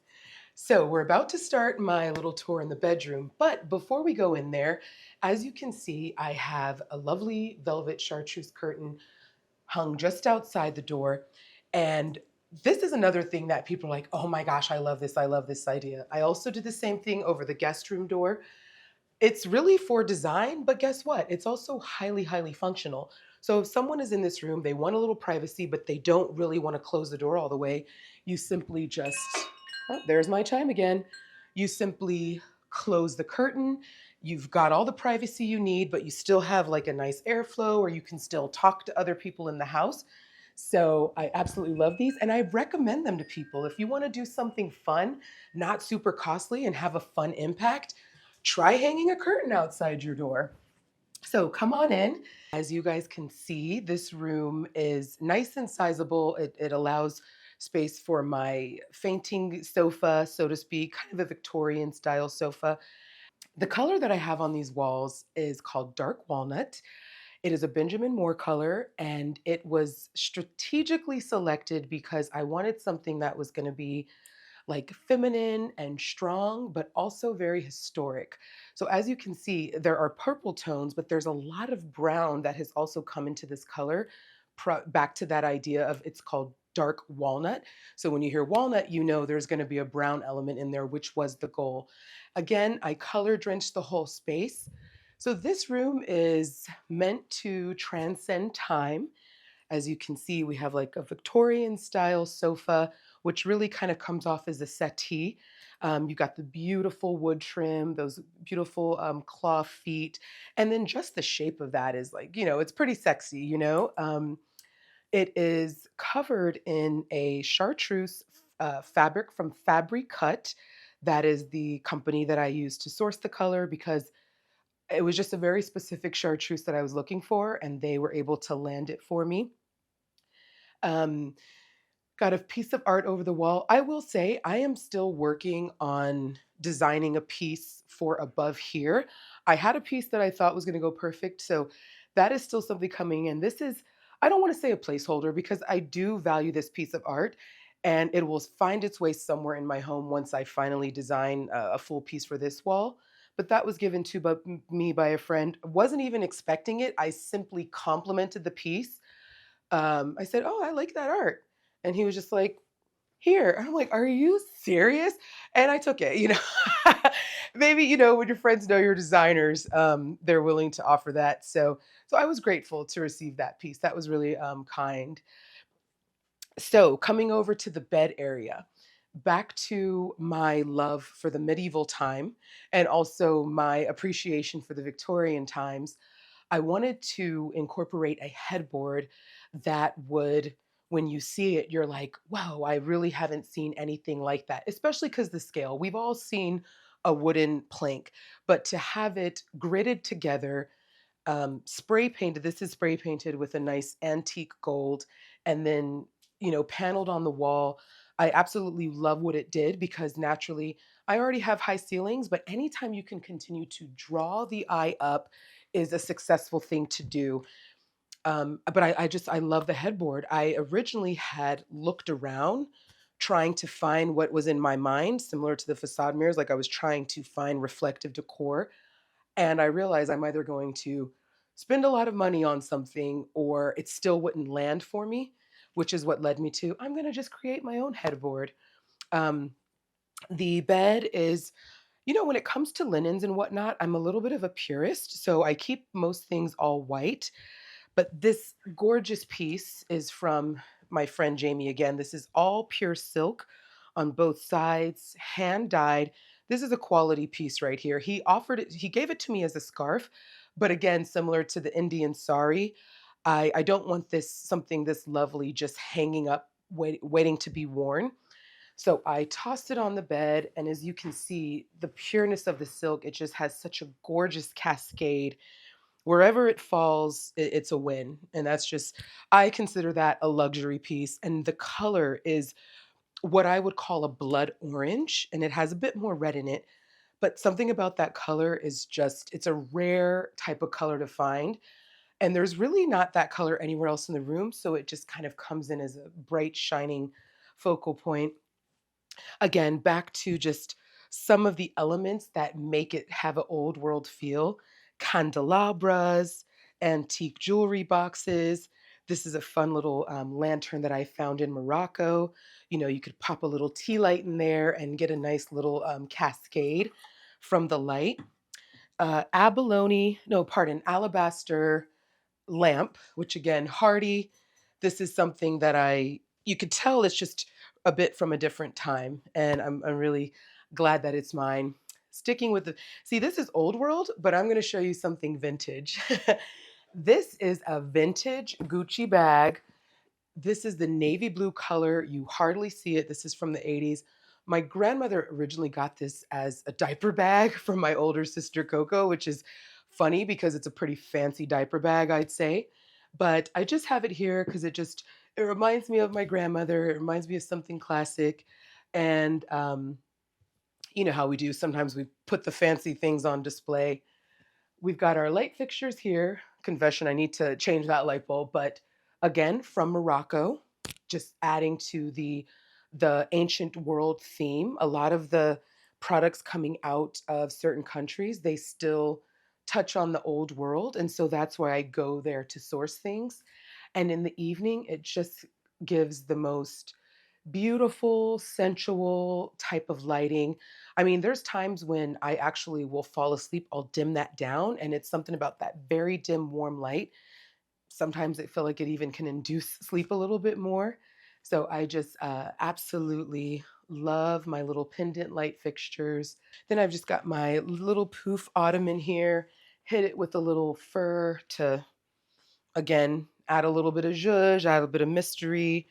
So we're about to start my little tour in the bedroom, but before we go in there, as you can see, I have a lovely velvet chartreuse curtain hung just outside the door. And this is another thing that people are like, oh my gosh, I love this. I love this idea. I also did the same thing over the guest room door. It's really for design, but guess what? It's also highly, highly functional. So if someone is in this room, they want a little privacy, but they don't really want to close the door all the way, you simply just, oh, there's my chime again. You simply close the curtain. You've got all the privacy you need, but you still have like a nice airflow, or you can still talk to other people in the house. So I absolutely love these, and I recommend them to people. If you want to do something fun, not super costly, and have a fun impact, try hanging a curtain outside your door. So come on in. As you guys can see, this room is nice and sizable. It allows space for my fainting sofa, so to speak, kind of a Victorian style sofa. The color that I have on these walls is called dark walnut. It is a Benjamin Moore color, and it was strategically selected because I wanted something that was going to be like feminine and strong, but also very historic. So as you can see, there are purple tones, but there's a lot of brown that has also come into this color, back to that idea of it's called dark walnut. So when you hear walnut, you know there's going to be a brown element in there, which was the goal. Again, I color drenched the whole space. So this room is meant to transcend time. As you can see, we have like a Victorian style sofa, which really kind of comes off as a settee. You got the beautiful wood trim, those beautiful cloth feet, and then just the shape of that is like, it's pretty sexy, it is covered in a chartreuse fabric from Fabry Cut. That is the company that I use to source the color because it was just a very specific chartreuse that I was looking for, and they were able to land it for me. Um, Got a piece of art over the wall. I will say I am still working on designing a piece for above here. I had a piece that I thought was going to go perfect. So that is still something coming in. This is, I don't want to say a placeholder because I do value this piece of art and it will find its way somewhere in my home once I finally design a full piece for this wall. But that was given to me by a friend. Wasn't even expecting it. I simply complimented the piece. I said, "Oh, I like that art." And he was just like, "Here." And I'm like, "Are you serious?" And I took it, Maybe, when your friends know you're designers, they're willing to offer that. So I was grateful to receive that piece. That was really kind. So coming over to the bed area, back to my love for the medieval time and also my appreciation for the Victorian times. I wanted to incorporate a headboard that would, when you see it, you're like, wow, I really haven't seen anything like that, especially because the scale. We've all seen a wooden plank, but to have it gridded together, spray painted, this is spray painted with a nice antique gold, and then, paneled on the wall. I absolutely love what it did because naturally I already have high ceilings, but anytime you can continue to draw the eye up is a successful thing to do. But I love the headboard. I originally had looked around trying to find what was in my mind, similar to the facade mirrors. Like I was trying to find reflective decor. And I realized I'm either going to spend a lot of money on something or it still wouldn't land for me, which is what led me to I'm going to just create my own headboard. Um, the bed is, when it comes to linens and whatnot, I'm a little bit of a purist. So I keep most things all white. But this gorgeous piece is from my friend Jamie again. This is all pure silk on both sides, hand dyed. This is a quality piece right here. He gave it to me as a scarf, but again, similar to the Indian sari, I don't want something this lovely just hanging up, waiting to be worn. So I tossed it on the bed, and as you can see, the pureness of the silk, it just has such a gorgeous cascade. Wherever it falls, it's a win. And that's just, I consider that a luxury piece. And the color is what I would call a blood orange, and it has a bit more red in it. But something about that color is just, it's a rare type of color to find. And there's really not that color anywhere else in the room. So it just kind of comes in as a bright, shining focal point. Again, back to just some of the elements that make it have an old world feel: candelabras, antique jewelry boxes. This is a fun little lantern that I found in Morocco. You could pop a little tea light in there and get a nice little cascade from the light. Abalone, no, pardon, alabaster lamp, which again, hardy. This is something that you could tell it's just a bit from a different time. And I'm really glad that it's mine. Sticking with see, this is old world, but I'm going to show you something vintage. This is a vintage Gucci bag. This is the navy blue color. You hardly see it. This is from the 80s. My grandmother originally got this as a diaper bag from my older sister Coco, which is funny because it's a pretty fancy diaper bag, I'd say. But I just have it here because it reminds me of my grandmother. It reminds me of something classic. And you know how we do. Sometimes we put the fancy things on display. We've got our light fixtures here. Confession, I need to change that light bulb, but again, from Morocco, just adding to the ancient world theme. A lot of the products coming out of certain countries, they still touch on the old world, and so that's why I go there to source things. And in the evening, it just gives the most beautiful, sensual type of lighting. I mean, there's times when I actually will fall asleep, I'll dim that down, and it's something about that very dim, warm light. Sometimes I feel like it even can induce sleep a little bit more. So I just absolutely love my little pendant light fixtures. Then I've just got my little poof ottoman here, hit it with a little fur to, again, add a little bit of zhuzh, add a bit of mystery,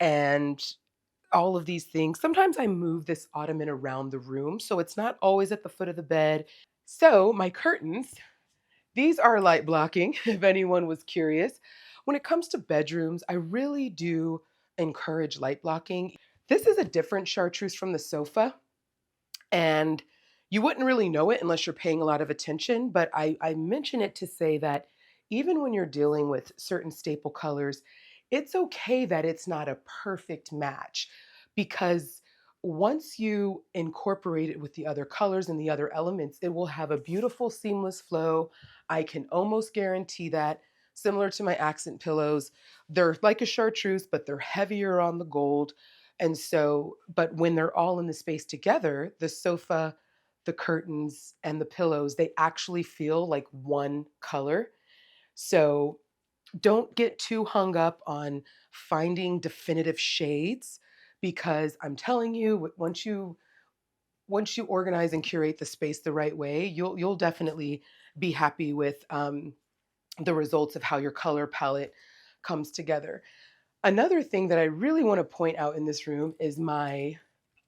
and all of these things. Sometimes I move this ottoman around the room, so it's not always at the foot of the bed. So my curtains, these are light blocking, if anyone was curious. When it comes to bedrooms, I really do encourage light blocking. This is a different chartreuse from the sofa, and you wouldn't really know it unless you're paying a lot of attention. But I mention it to say that even when you're dealing with certain staple colors, it's okay that it's not a perfect match because once you incorporate it with the other colors and the other elements, it will have a beautiful seamless flow. I can almost guarantee that. Similar to my accent pillows, they're like a chartreuse, but they're heavier on the gold. And so, but when they're all in the space together, the sofa, the curtains, and the pillows, they actually feel like one color. So don't get too hung up on finding definitive shades because I'm telling you, once you organize and curate the space the right way, you'll definitely be happy with the results of how your color palette comes together. Another thing that I really want to point out in this room is my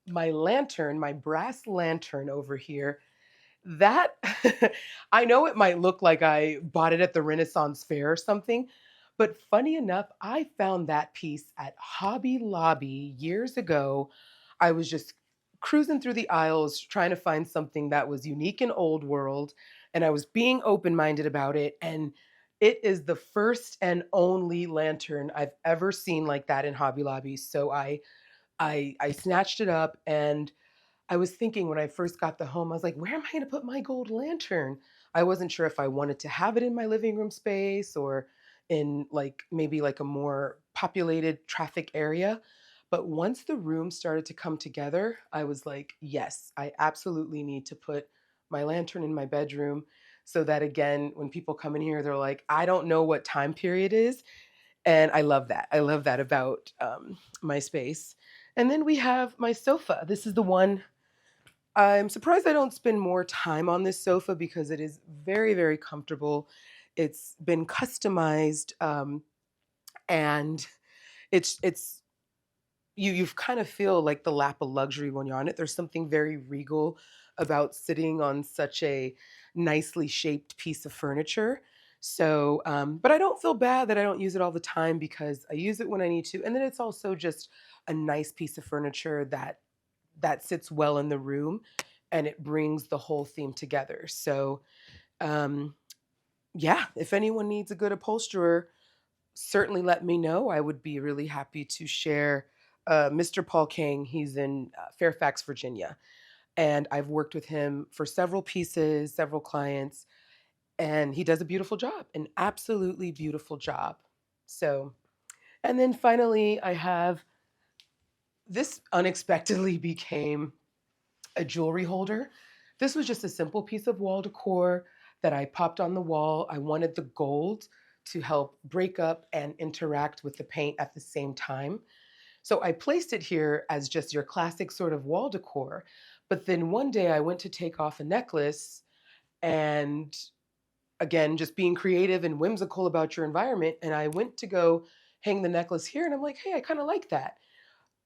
lantern, my brass lantern over here. That I know it might look like I bought it at the Renaissance Fair or something, but funny enough, I found that piece at Hobby Lobby years ago. I was just cruising through the aisles trying to find something that was unique and old world, and I was being open-minded about it, and it is the first and only lantern I've ever seen like that in Hobby Lobby. So I snatched it up, and I was thinking when I first got the home, I was like, where am I going to put my gold lantern? I wasn't sure if I wanted to have it in my living room space or in like maybe like a more populated traffic area. But once the room started to come together, I was like, yes, I absolutely need to put my lantern in my bedroom so that again, when people come in here, they're like, I don't know what time period is. And I love that. I love that about my space. And then we have my sofa. This is the one I'm surprised I don't spend more time on this sofa because it is very, very comfortable. It's been customized, and it's you've kind of feel like the lap of luxury when you're on it. There's something very regal about sitting on such a nicely shaped piece of furniture. So, but I don't feel bad that I don't use it all the time because I use it when I need to, and then it's also just a nice piece of furniture that sits well in the room and it brings the whole theme together. So, um, yeah, if anyone needs a good upholsterer, certainly let me know. I would be really happy to share. Mr. Paul King, he's in Fairfax, Virginia, and I've worked with him for several pieces, several clients, and he does a beautiful job, an absolutely beautiful job. So, and then finally, I have this unexpectedly became a jewelry holder. This was just a simple piece of wall decor that I popped on the wall. I wanted the gold to help break up and interact with the paint at the same time. So I placed it here as just your classic sort of wall decor. But then one day I went to take off a necklace and again, just being creative and whimsical about your environment. And I went to go hang the necklace here and I'm like, hey, I kind of like that.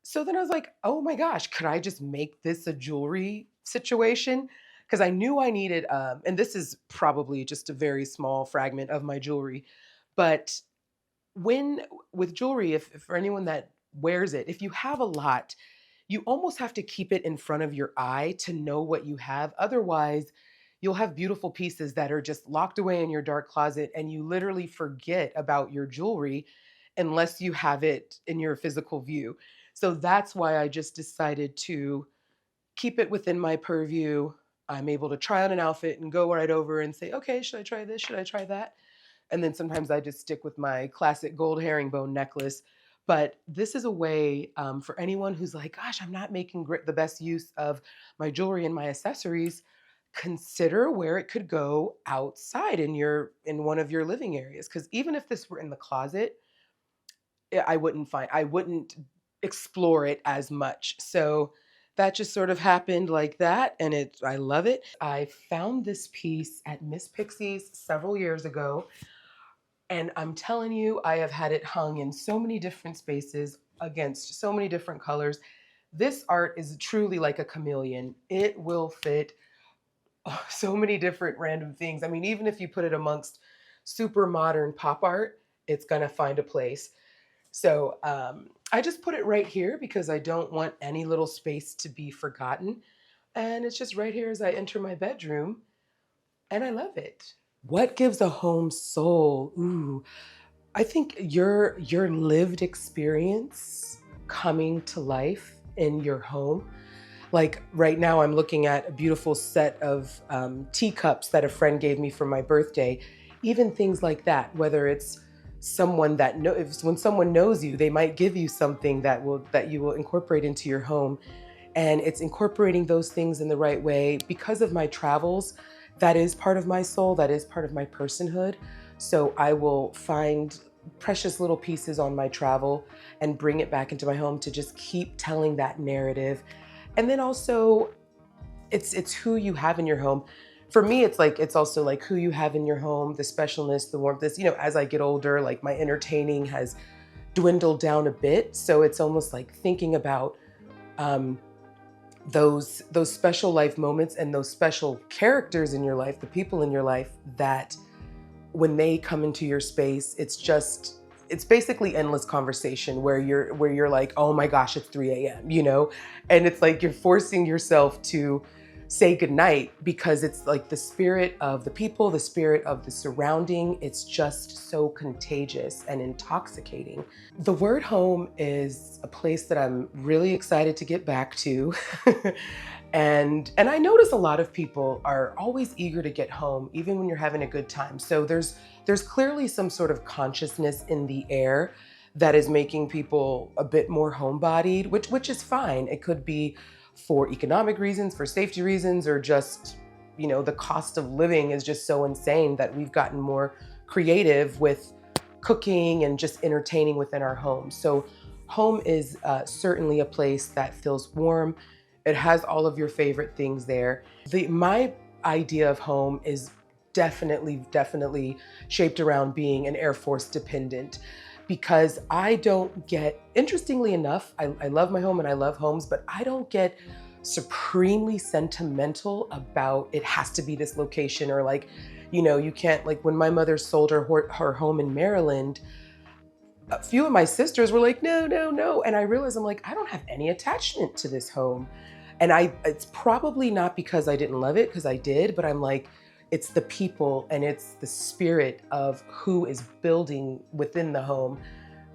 So then I was like, oh my gosh, could I just make this a jewelry situation? Because I knew I needed, and this is probably just a very small fragment of my jewelry, but when with jewelry, if for anyone that wears it, if you have a lot, you almost have to keep it in front of your eye to know what you have. Otherwise, you'll have beautiful pieces that are just locked away in your dark closet and you literally forget about your jewelry unless you have it in your physical view. So that's why I just decided to keep it within my purview. I'm able to try on an outfit and go right over and say, okay, should I try this? Should I try that? And then sometimes I just stick with my classic gold herringbone necklace. But this is a way for anyone who's like, gosh, I'm not making the best use of my jewelry and my accessories. Consider where it could go outside in one of your living areas. Because even if this were in the closet, I wouldn't explore it as much. So that just sort of happened like that, and I love it. I found this piece at Miss Pixie's several years ago, and I'm telling you, I have had it hung in so many different spaces against so many different colors. This art is truly like a chameleon. It will fit so many different random things. I mean, even if you put it amongst super modern pop art, it's gonna find a place. So I just put it right here because I don't want any little space to be forgotten. And it's just right here as I enter my bedroom, and I love it. What gives a home soul? Ooh, I think your lived experience coming to life in your home. Like right now, I'm looking at a beautiful set of teacups that a friend gave me for my birthday. Even things like that, whether it's someone that when someone knows you, they might give you something that you will incorporate into your home, and it's incorporating those things in the right way. Because of my travels, that is part of my soul, that is part of my personhood. So I will find precious little pieces on my travel and bring it back into my home to just keep telling that narrative. And then also, it's who you have in your home. For me, it's also like who you have in your home, the specialness, the warmth. This, as I get older, like my entertaining has dwindled down a bit. So it's almost like thinking about those special life moments and those special characters in your life, the people in your life that when they come into your space, it's basically endless conversation where you're like, oh my gosh, it's 3 a.m., and it's like you're forcing yourself to say goodnight because it's like the spirit of the people, the spirit of the surrounding. It's just so contagious and intoxicating. The word home is a place that I'm really excited to get back to. And I notice a lot of people are always eager to get home, even when you're having a good time. So there's clearly some sort of consciousness in the air that is making people a bit more homebodied, which is fine. It could be for economic reasons, for safety reasons, or just, the cost of living is just so insane that we've gotten more creative with cooking and just entertaining within our homes. So home is certainly a place that feels warm. It has all of your favorite things there. My idea of home is definitely shaped around being an Air Force dependent, because I don't get, interestingly enough, I love my home and I love homes, but I don't get supremely sentimental about it has to be this location, or like, you can't, like when my mother sold her home in Maryland, a few of my sisters were like, no, no, no. And I realized I'm like, I don't have any attachment to this home. And it's probably not because I didn't love it, because I did, but I'm like, it's the people and it's the spirit of who is building within the home.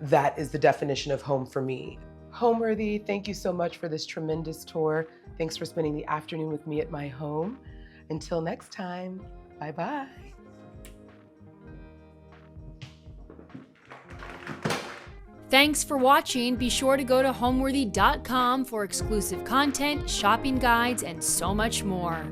That is the definition of home for me. Homeworthy, thank you so much for this tremendous tour. Thanks for spending the afternoon with me at my home. Until next time, bye-bye. Thanks for watching. Be sure to go to homeworthy.com for exclusive content, shopping guides, and so much more.